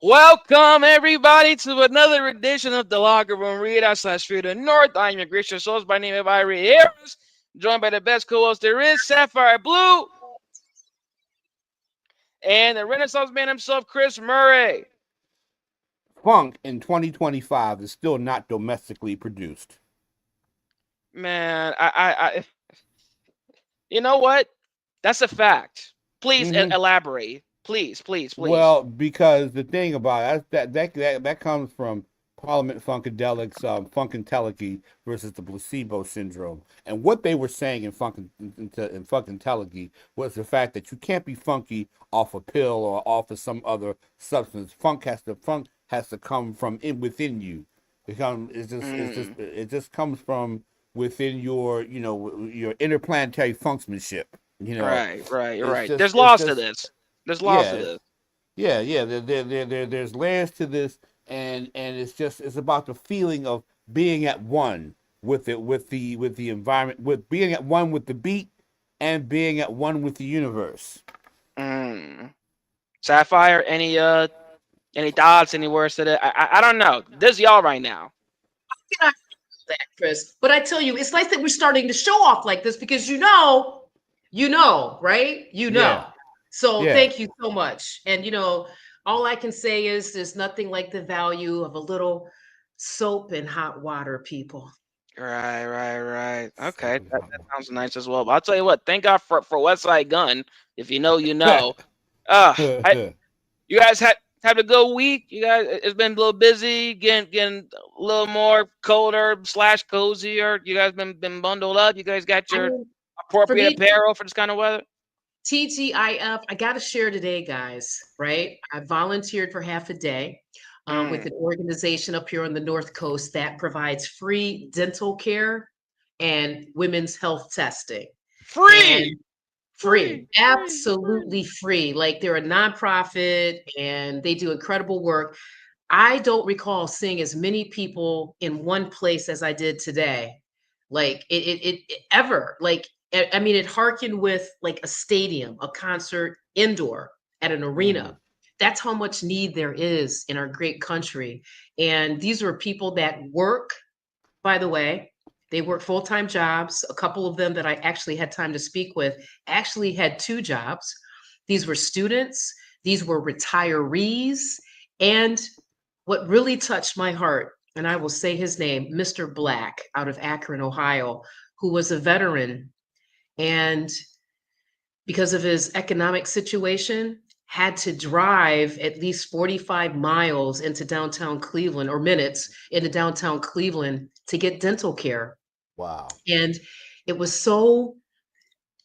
Welcome everybody to another edition of the Locker Room Readout slash Freedom North. I'm your Christian Souls by name of Irie Harris, joined by the best co-host there is, Sapphire Blue, and the Renaissance man himself, Chris Murray. Funk in 2025 is still not domestically produced. Man, you know what? That's a fact. Please hmm elaborate. Please, please, please. Well, because the thing about it, that comes from Parliament Funkadelic's Funkadelic versus the placebo syndrome, and what they were saying in Funkadelic was the fact that you can't be funky off a pill or off of some other substance. Funk has to come from within you. Mm, It just comes from within your interplanetary funksmanship. You know, right, right, you're right. There's laws to just this. There's laws yeah, to this. yeah. There's layers to this, and it's about the feeling of being at one with the environment, with being at one with the beat, and being at one with the universe. Mm. Sapphire, any thoughts, any words to that? I don't know. This y'all right now. Cannot that, Chris. But I tell you, it's nice that we're starting to show off like this because right? Yeah, So yeah. thank you so much. And all I can say is there's nothing like the value of a little soap and hot water, people. Right, right, right. Okay, Something that sounds nice as well. But I'll tell you what. Thank God for West Side Gun. If you know, you know. about. I you guys had a good week. You guys, it's been a little busy, getting a little more colder slash cozier. You guys been bundled up. You guys got I your mean, for appropriate me, apparel for this kind of weather. TGIF, I got to share today, guys, right? I volunteered for half a day with Mm. an organization up here on the North Coast that provides free dental care and women's health testing. And Free, free, free, free. absolutely free. Like they're a nonprofit and they do incredible work. I don't recall seeing as many people in one place as I did today. Like it ever. Like I mean, it harkened with like a stadium, a concert indoor at an Mm, arena. That's how much need there is in our great country. And these are people that work, by the way. They work full-time jobs. A couple of them that I actually had time to speak with actually had two jobs. These were students, these were retirees, and what really touched my heart, and I will say his name, Mr. Black out of Akron, Ohio, who was a veteran and because of his economic situation had to drive at least 45 miles into downtown Cleveland or minutes into downtown Cleveland to get dental care. wow. And it was so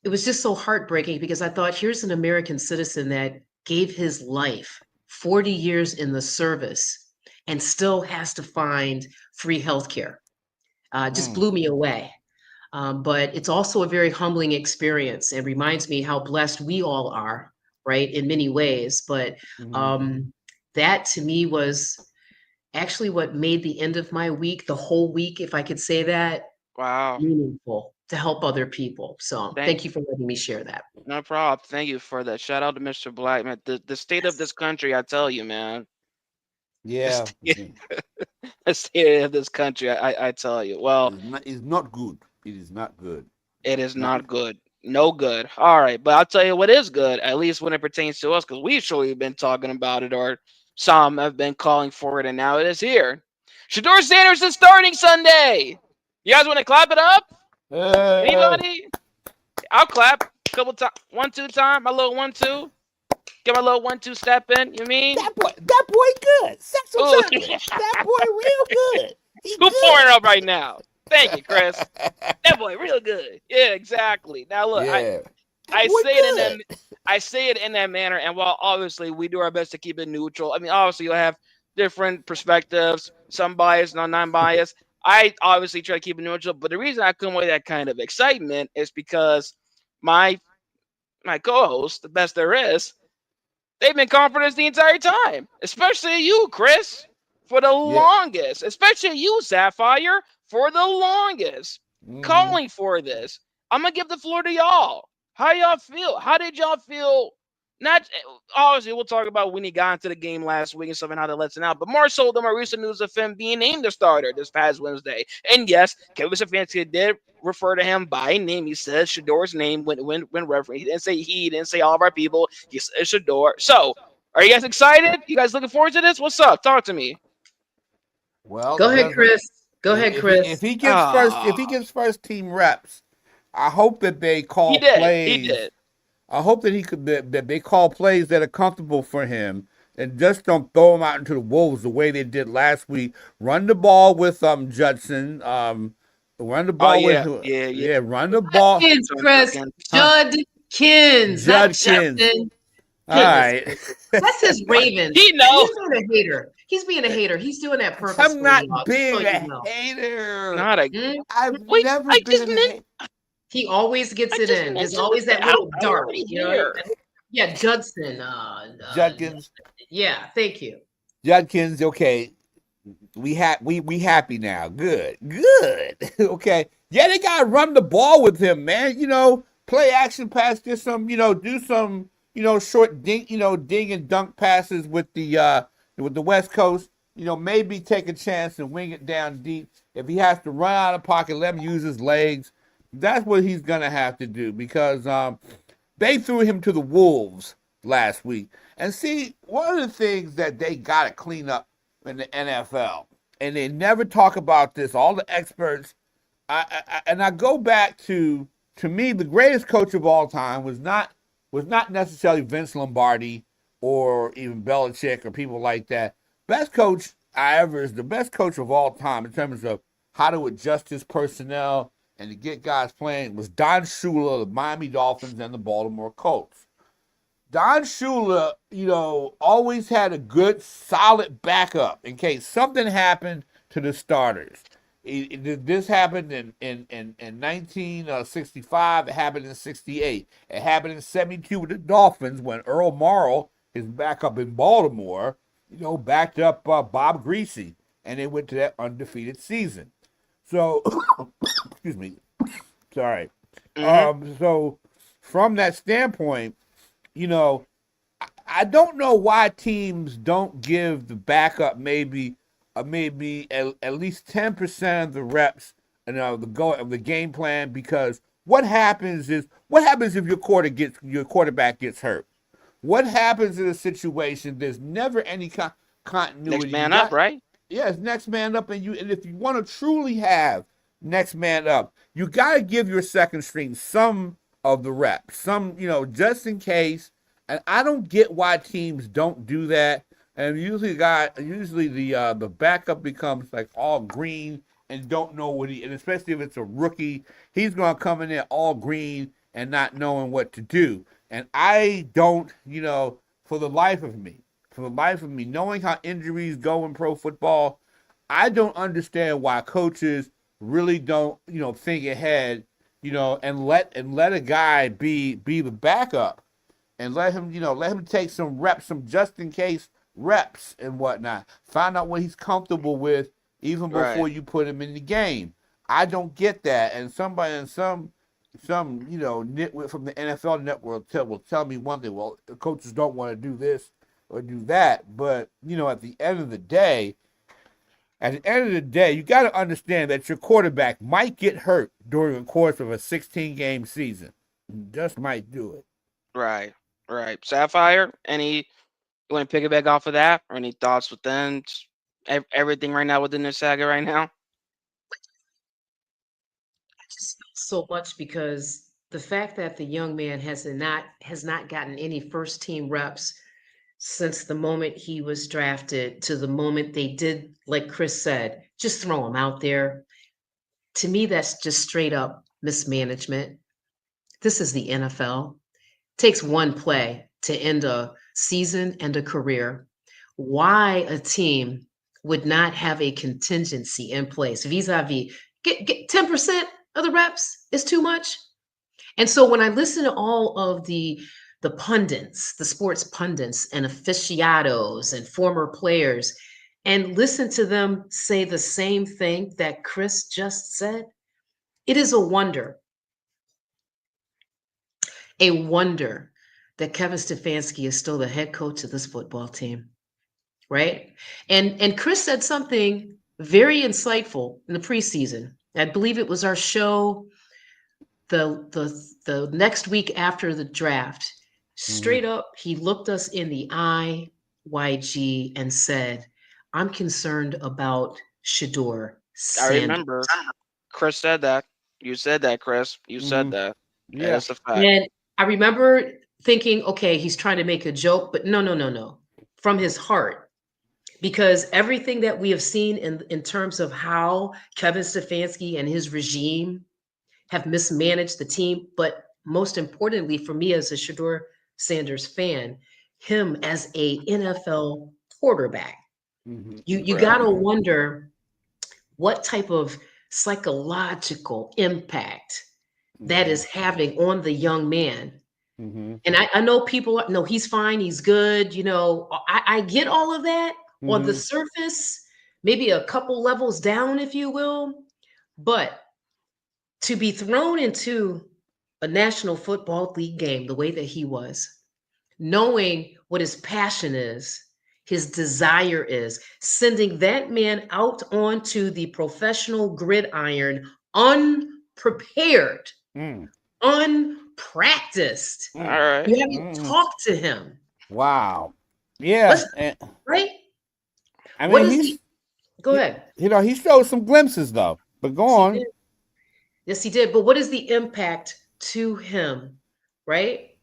it was just so heartbreaking because I thought here's an American citizen that gave his life 40 years in the service and still has to find free healthcare. Just Mm, blew me away. But it's also a very humbling experience and reminds me how blessed we all are, right, in many ways. But mm, um, that to me was actually what made the end of my week, the whole week, if I could say that, Wow. meaningful to help other people. So Thank thank you for letting me share that. No problem. Thank you for that. Shout out to Mr. Black, man. The state of Yes. this country, I tell you, man. The yeah, state, the state of this country, I tell you. Well, it's not good. It is not good. it is Not not good. No good. All right, but I'll tell you what is good, at least when it pertains to us, because we've surely been talking about it, or some have been calling for it, and now it is here. Shador Sanders is starting Sunday. You guys want to clap it up? uh, Anybody? I'll clap. Couple times. 1-2 time. My little 1-2. Get my little 1-2 step in. You mean? that boy good. Sex and Ooh, chocolate. That boy real good. He who pouring good. up right now? Thank you, Chris. That boy, real good. Yeah, exactly. Now look, I Yeah. That I boy say it in that good. I say it in that manner, and while obviously we do our best to keep it neutral, I mean obviously you'll have different perspectives, some biased, non-biased. I obviously try to keep it neutral, but the reason I come with that kind of excitement is because my my co-host, the best there is, they've been confident the entire time, especially you, Chris, for the Yeah. longest, especially you, Sapphire, for the longest, hmm calling for this. I'm gonna give the floor to y'all. How y'all feel? How did y'all feel not obviously we'll talk about when he got into the game last week and stuff and how that lets him out, but more so the more recent news of him being named the starter this past Wednesday. And yes, Kevin Stefanski did refer to him by name. He said Shador's name when referenced. He didn't say he didn't say all of our people. He said Shador. So are you guys excited? You guys looking forward to this? What's up? Talk to me. Well, Go ahead, doesn't Chris. Go ahead, if he Chris. Ah, gets first team reps, I hope that they he call did. He plays. did. I hope that that they call plays that are comfortable for him and just don't throw him out into the wolves the way they did last week. Run the ball with Judson. Run the Oh ball with yeah, yeah, yeah. yeah. Run the ball. Judkins, John Chris. Judkins. Judkins, not Judkins. Justin. All Goodness. right. That's his Ravens. He He's know. being a hater. He's being a hater. He's doing that I'm purposefully, not y'all. Just so being you a know. hater. Not a Mm? I've wait. never I been just a meant. hater. He always gets I it just in. There's mentioned always that. that little I dart, already you know. here. Yeah, Judson. Judkins. Yeah, thank you. Judkins. Okay. We happy now. Good. Okay. Yeah, they gotta run the ball with him, man. Play action pass, just some, do some, short ding and dunk passes with the West Coast. Maybe take a chance and wing it down deep. If he has to run out of the pocket, let him use his legs. That's what he's gonna have to do because they threw him to the wolves last week. And see, one of the things that they gotta clean up in the NFL, and they never talk about this. All the experts, and I go back to me, the greatest coach of all time was not necessarily Vince Lombardi or even Belichick or people like that. Best coach I ever is the best coach of all time in terms of how to adjust his personnel and to get guys playing was Don Shula of the Miami Dolphins and the Baltimore Colts. Don Shula, always had a good, solid backup in case something happened to the starters. This happened in 1965. It happened in 68. It happened in 72 with the Dolphins when Earl Morrall, his backup in Baltimore, backed up Bob Greasy, and they went to that undefeated season. So, excuse me. Sorry. So, from that standpoint, you know, I don't know why teams don't give the backup maybe at least 10% of the reps and of the game plan because what happens if your quarterback gets hurt? What happens in a situation? There's never any continuity. Next man up, right? Yes, next man up, and if you want to truly have next man up, you got to give your second string some of the reps, some just in case. And I don't get why teams don't do that. And usually the backup becomes like all green and don't know and especially if it's a rookie, he's gonna come in there all green and not knowing what to do. And I don't, for the life of me, knowing how injuries go in pro football, I don't understand why coaches really don't, think ahead, and let a guy be the backup and let him take some reps, some just in case reps and whatnot. Find out what he's comfortable with even before Right. you put him in the game. I don't get that. And some nitwit from the NFL network will tell me one thing. Well, the coaches don't want to do this or do that. But at the end of the day, you got to understand that your quarterback might get hurt during the course of a 16-game season. Just might do it. Right. Right. Sapphire, you want to pick it back off of that? Or any thoughts within everything right now within this saga right now? I just feel so much because the fact that the young man has not gotten any first team reps since the moment he was drafted to the moment they did, like Chris said, just throw him out there. To me, that's just straight up mismanagement. This is the NFL. Takes one play to end a season and a career. Why a team would not have a contingency in place vis-a-vis get 10% of the reps is too much. And so when I listen to all of the pundits, the sports pundits and aficionados and former players, and listen to them say the same thing that Chris just said, it is a wonder that Kevin Stefanski is still the head coach of this football team, right? And Chris said something very insightful in the preseason. I believe it was our show the next week after the draft. Straight up, he looked us in the eye, YG, and said, "I'm concerned about Shador I Sanders." remember Chris said that. You said that, Chris. You said that. Yeah. That's a fact. And I remember thinking, okay, he's trying to make a joke, but no, no, no, no. From his heart. Because everything that we have seen in terms of how Kevin Stefanski and his regime have mismanaged the team, but most importantly for me as a Shador Sanders fan, him as a NFL quarterback. You Correct. gotta wonder what type of psychological impact that is having on the young man. And I know people no, he's fine, he's good. I get all of that on the surface, maybe a couple levels down, if you will. But to be thrown into a National Football League game the way that he was, knowing what his passion is, his desire is, sending that man out onto the professional gridiron unprepared, unpracticed. All right. You haven't talked to him. Wow. Yeah. Listen, right? I What mean, is the go ahead. he showed some glimpses though. But go Yes, he on. did. Yes, he did. But what is the impact to him? Right?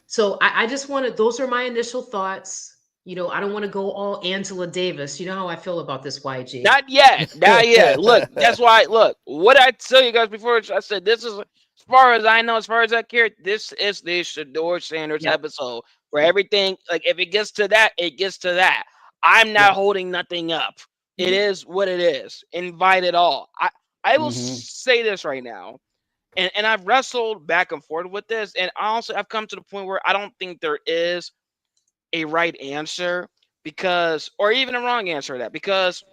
So I just wanted, those are my initial thoughts. I don't want to go all Angela Davis. You know how I feel about this, YG. Not yet. Not yet. Look, that's why. Look, what I tell you guys before, I said this is, as far as I know, as far as I care, this is the Shador Sanders Yep. episode where everything, like, if it gets to that, it gets to that. I'm not holding nothing up. It is what it is. Invite it all. I will say this right now. And I've wrestled back and forth with this, and also I've come to the point where I don't think there is a right answer, because, or even a wrong answer to that, because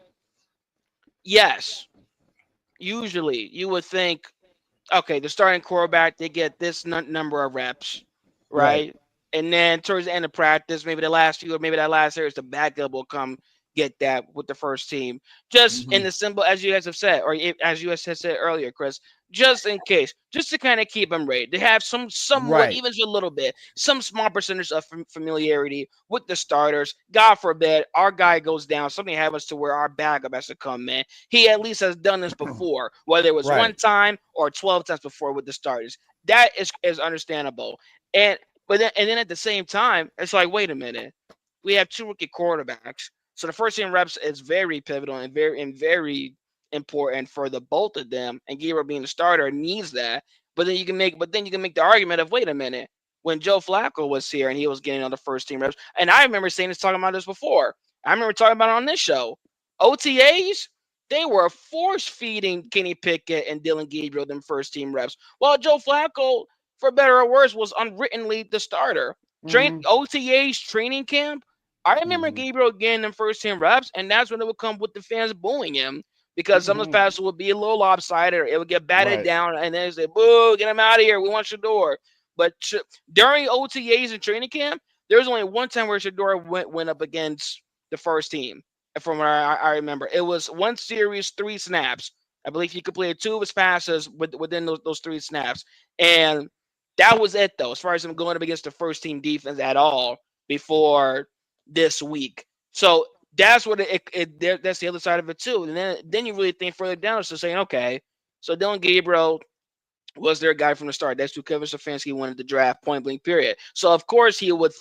yes, usually you would think, okay, the starting quarterback, they get this number of reps, right? And then towards the end of practice, maybe the last few, or maybe that last series, the backup will come get that with the first team. Just in the simple, as you guys have said, or as you guys have said earlier, Chris, just in case, just to kind of keep them ready. They have somewhat, even just a little bit, some small percentage of familiarity with the starters. God forbid our guy goes down, something happens to where our backup has to come in. He at least has done this before, whether it was one time or 12 times before with the starters. That is understandable. But then at the same time, it's like, wait a minute, we have two rookie quarterbacks. So the first team reps is very pivotal and very important for the both of them. And Gabriel being the starter needs that. But then you can make the argument of, wait a minute, when Joe Flacco was here and he was getting on the first team reps, and I remember talking about this before. I remember talking about it on this show. OTAs, they were force feeding Kenny Pickett and Dylan Gabriel them first team reps, while Joe Flacco, for better or worse, was unwrittenly the starter. OTA's training camp, I remember Gabriel getting them first team reps, and that's when it would come with the fans booing him, because some of the passes would be a little lopsided, or it would get batted down, and then they say, boo, get him out of here, we want Shador. But during OTAs and training camp, there was only one time where Shador went up against the first team. From what I remember, it was one series, 3 snaps. I believe he completed 2 of his passes within those 3 snaps. And that was it, though, as far as him going up against the first team defense at all before this week. So that's what that's the other side of it too. And then you really think further down, it's just saying, okay, so Dylan Gabriel was their guy from the start. That's who Kevin Stefanski wanted to draft, point blank period. So of course he could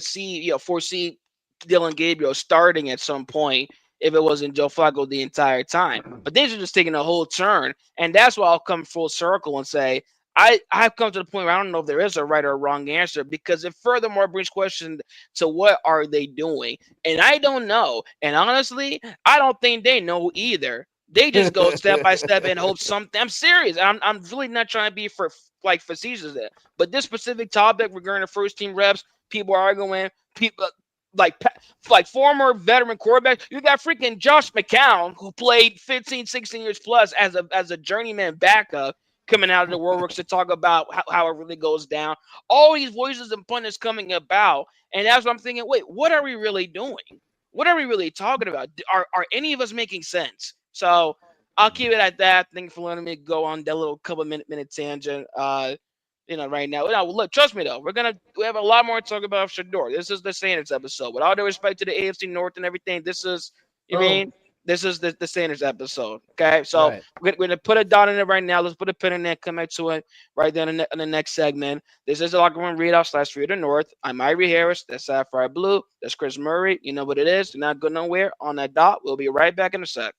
see, foresee Dylan Gabriel starting at some point if it wasn't Joe Flacco the entire time. But things are just taking a whole turn, and that's why I'll come full circle and say I've come to the point where I don't know if there is a right or wrong answer, because it furthermore brings question to what are they doing, and I don't know. And honestly, I don't think they know either. They just go step by step and hope something. I'm serious. I'm really not trying to be facetious there. But this specific topic regarding the first team reps, people are arguing. People like former veteran quarterbacks. You got freaking Josh McCown, who played 15, 16 years plus as a journeyman backup. coming out of the woodworks to talk about how it really goes down. All these voices and pundits coming about, and that's what I'm thinking. Wait, what are we really doing? What are we really talking about? Are any of us making sense? So I'll keep it at that. Thank you for letting me go on that little couple minute tangent. Right now. No, look, trust me though, we have a lot more to talk about for sure. This is the Sanders episode. With all due respect to the AFC North and everything, this is you Oh, mean this is the Sanders episode. Okay, so Right. we're gonna put a dot in it right now. Let's put a pin in there. Come back to it right then in the next segment. This is the Locker Room Readout / Reader North. I'm Ivory Harris. That's Sapphire Blue. That's Chris Murray. You know what it is. You're not going nowhere. On that dot. We'll be right back in a sec.